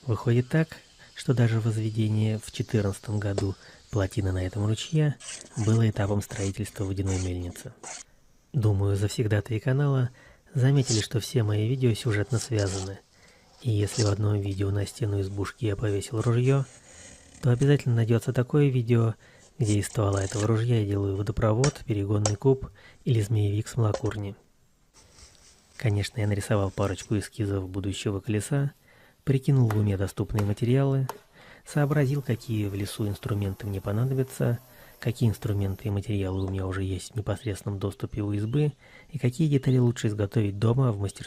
Выходит так, что даже возведение в 2014 году плотины на этом ручье было этапом строительства водяной мельницы. Думаю, завсегдатаи канала заметили, что все мои видео сюжетно связаны, и если в одном видео на стену избушки я повесил ружье, то обязательно найдется такое видео, где из ствола этого ружья я делаю водопровод, перегонный куб или змеевик с молокурни. Конечно, я нарисовал парочку эскизов будущего колеса, прикинул в уме доступные материалы, сообразил, какие в лесу инструменты мне понадобятся, какие инструменты и материалы у меня уже есть в непосредственном доступе у избы, и какие детали лучше изготовить дома в мастерской.